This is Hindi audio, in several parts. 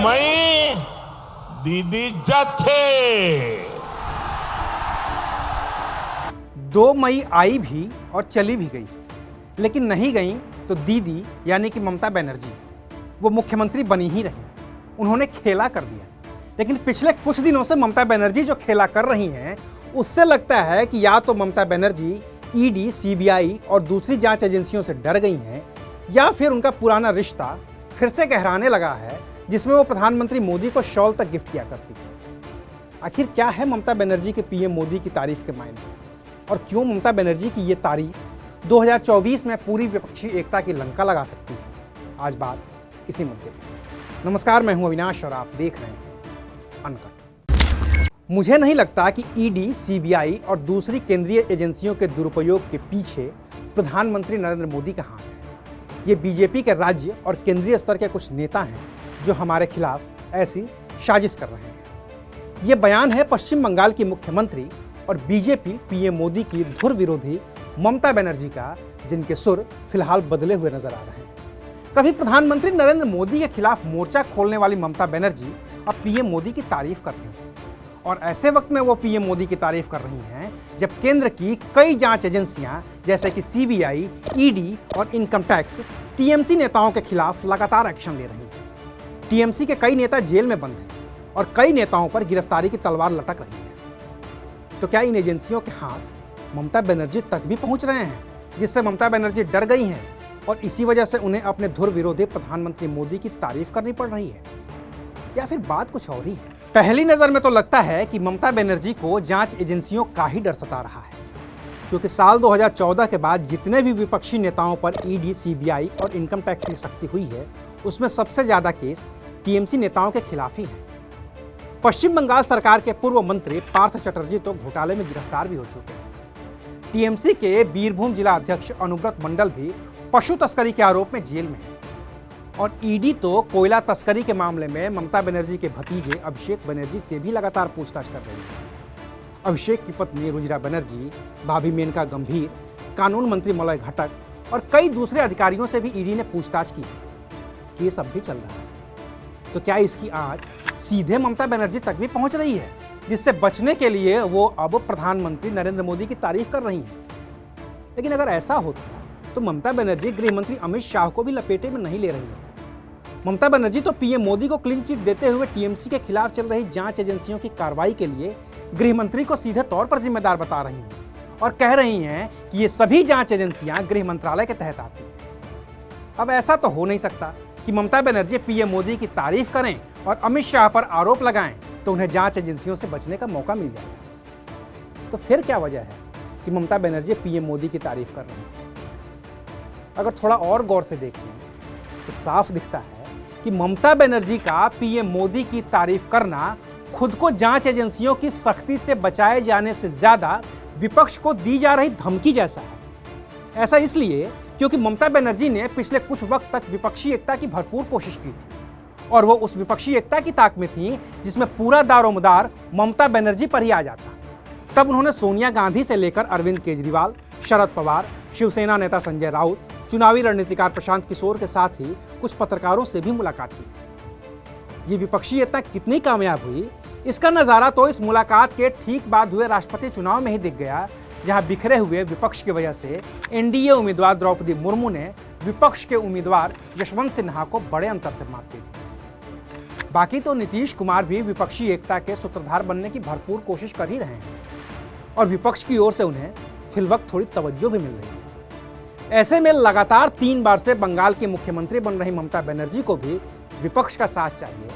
मई दीदी जाथे। 2 मई आई भी और चली भी गई, लेकिन नहीं गई तो दीदी यानी कि ममता बनर्जी वो मुख्यमंत्री बनी ही रही। उन्होंने खेला कर दिया। लेकिन पिछले कुछ दिनों से ममता बनर्जी जो खेला कर रही हैं, उससे लगता है कि या तो ममता बनर्जी ईडी, सीबीआई और दूसरी जांच एजेंसियों से डर गई हैं, या फिर उनका पुराना रिश्ता फिर से गहराने लगा है, जिसमें वो प्रधानमंत्री मोदी को शॉल तक गिफ्ट किया करती थी। आखिर क्या है ममता बनर्जी के पीएम मोदी की तारीफ के मायने, और क्यों ममता बनर्जी की ये तारीफ 2024 में पूरी विपक्षी एकता की लंका लगा सकती है? आज बात इसी मुद्दे पर। नमस्कार, मैं हूं अविनाश और आप देख रहे हैं अनकट। मुझे नहीं लगता कि ईडी, सीबीआई और दूसरी केंद्रीय एजेंसियों के दुरुपयोग के पीछे प्रधानमंत्री नरेंद्र मोदी का हाथ है। ये बीजेपी के राज्य और केंद्रीय स्तर के कुछ नेता हैं जो हमारे खिलाफ ऐसी साजिश कर रहे हैं। ये बयान है पश्चिम बंगाल की मुख्यमंत्री और बीजेपी पीएम मोदी की धुर विरोधी ममता बनर्जी का, जिनके सुर फिलहाल बदले हुए नजर आ रहे हैं। कभी प्रधानमंत्री नरेंद्र मोदी के खिलाफ मोर्चा खोलने वाली ममता बनर्जी अब पीएम मोदी की तारीफ कर रही हैं। और ऐसे वक्त में वो पीएम मोदी की तारीफ कर रही हैं जब केंद्र की कई जांच एजेंसियां जैसे कि सीबीआई, ईडी और इनकम टैक्स टीएमसी नेताओं के खिलाफ लगातार एक्शन ले रही हैं। टीएमसी के कई नेता जेल में बंद हैं और कई नेताओं पर गिरफ्तारी की तलवार लटक रही है। तो क्या इन एजेंसियों के हाथ ममता बनर्जी तक भी पहुंच रहे हैं, जिससे ममता बनर्जी डर गई हैं और इसी वजह से उन्हें अपने धुर विरोधी प्रधानमंत्री मोदी की तारीफ करनी पड़ रही है? या फिर बात कुछ और ही है? पहली नजर में तो लगता है कि ममता बनर्जी को जांच एजेंसियों का ही डर सता रहा है, क्योंकि साल 2014 के बाद जितने भी विपक्षी नेताओं पर ईडी, सीबीआई और इनकम टैक्स की सख्ती हुई है, उसमें सबसे ज्यादा केस टीएमसी नेताओं के खिलाफ ही है। पश्चिम बंगाल सरकार के पूर्व मंत्री पार्थ चटर्जी तो घोटाले में गिरफ्तार भी हो चुके हैं। टीएमसी के बीरभूम जिला अध्यक्ष अनुव्रत मंडल भी पशु तस्करी के आरोप में जेल में है। और ईडी तो कोयला तस्करी के मामले में ममता बनर्जी के भतीजे अभिषेक बनर्जी से भी लगातार पूछताछ कर रही है। अभिषेक की पत्नी रुजिरा बनर्जी, भाभी मेनका गंभीर, कानून मंत्री मलय घटक और कई दूसरे अधिकारियों से भी ईडी ने पूछताछ की है। केस अब भी चल रहा है। तो क्या इसकी आंच सीधे ममता बनर्जी तक भी पहुंच रही है, जिससे बचने के लिए वो अब प्रधानमंत्री नरेंद्र मोदी की तारीफ कर रही हैं? लेकिन अगर ऐसा होता तो ममता बनर्जी गृह मंत्री अमित शाह को भी लपेटे में नहीं ले रही होती। ममता बनर्जी तो पीएम मोदी को क्लीन चिट देते हुए टीएमसी के खिलाफ चल रही जांच एजेंसियों की कार्रवाई के लिए गृह मंत्री को सीधे तौर पर जिम्मेदार बता रही हैं और कह रही हैं कि ये सभी जांच एजेंसियां गृह मंत्रालय के तहत आती हैं। अब ऐसा तो हो नहीं सकता कि ममता बनर्जी पीएम मोदी की तारीफ करें और अमित शाह पर आरोप लगाएं तो उन्हें जांच एजेंसियों से बचने का मौका मिल जाएगा। तो फिर क्या वजह है कि ममता बनर्जी पीएम मोदी की तारीफ कर रही हैं? अगर थोड़ा और गौर से देखें तो साफ दिखता है कि ममता बनर्जी का पीएम मोदी की तारीफ करना खुद को जांच एजेंसियों की सख्ती से बचाए जाने से ज्यादा विपक्ष को दी जा रही धमकी जैसा है। ऐसा इसलिए क्योंकि ममता बनर्जी ने पिछले कुछ वक्त तक विपक्षी एकता की भरपूर कोशिश की थी और वो उस विपक्षी एकता की ताक में थी जिसमें पूरा दारोमदार ममता बनर्जी पर ही आ जाता। तब उन्होंने सोनिया गांधी से लेकर अरविंद केजरीवाल, शरद पवार, शिवसेना नेता संजय राउत, चुनावी रणनीतिकार प्रशांत किशोर के साथ ही कुछ पत्रकारों से भी मुलाकात की थी। ये विपक्षी एकता कितनी कामयाब हुई, इसका नजारा तो इस मुलाकात के ठीक बाद हुए राष्ट्रपति चुनाव में ही दिख गया, जहां बिखरे हुए विपक्ष की वजह से एनडीए उम्मीदवार द्रौपदी मुर्मू ने विपक्ष के उम्मीदवार यशवंत सिन्हा को बड़े अंतर से मात दी। बाकी तो नीतीश कुमार भी विपक्षी एकता के सूत्रधार बनने की भरपूर कोशिश कर ही रहे हैं और विपक्ष की ओर से उन्हें फिलवक्त थोड़ी तवज्जो भी मिल रही है। ऐसे में लगातार 3 बार से बंगाल की मुख्यमंत्री बन रही ममता बनर्जी को भी विपक्ष का साथ चाहिए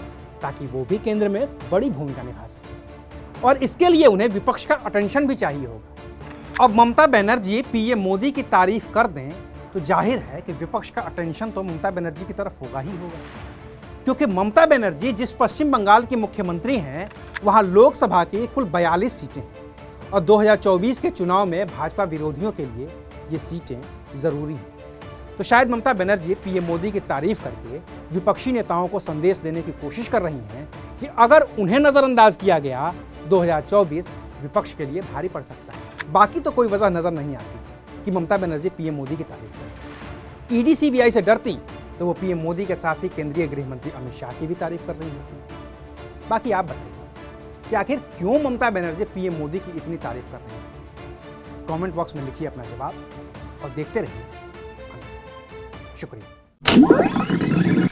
ताकि वो भी केंद्र में बड़ी भूमिका निभा सके, और इसके लिए उन्हें विपक्ष का अटेंशन भी चाहिए होगा। अब ममता बनर्जी पीएम मोदी की तारीफ कर दें तो जाहिर है कि विपक्ष का अटेंशन तो ममता बनर्जी की तरफ होगा ही होगा, क्योंकि ममता बनर्जी जिस पश्चिम बंगाल की मुख्यमंत्री हैं वहां लोकसभा की कुल 42 सीटें हैं और 2024 के चुनाव में भाजपा विरोधियों के लिए ये सीटें जरूरी हैं। तो शायद ममता बनर्जी पीएम मोदी की तारीफ करके विपक्षी नेताओं को संदेश देने की कोशिश कर रही हैं कि अगर उन्हें नजरअंदाज किया गया 2024 विपक्ष के लिए भारी पड़ सकता है। बाकी तो कोई वजह नजर नहीं आती कि ममता बनर्जी पीएम मोदी की तारीफ करें। ईडी, सीबीआई से डरती तो वो पीएम मोदी के साथ ही केंद्रीय गृह मंत्री अमित शाह की भी तारीफ कर रही होती। बाकी आप बताइए कि आखिर क्यों ममता बनर्जी पीएम मोदी की इतनी तारीफ कर रही है? कमेंट बॉक्स में लिखिए अपना जवाब और देखते रहिए। शुक्रिया।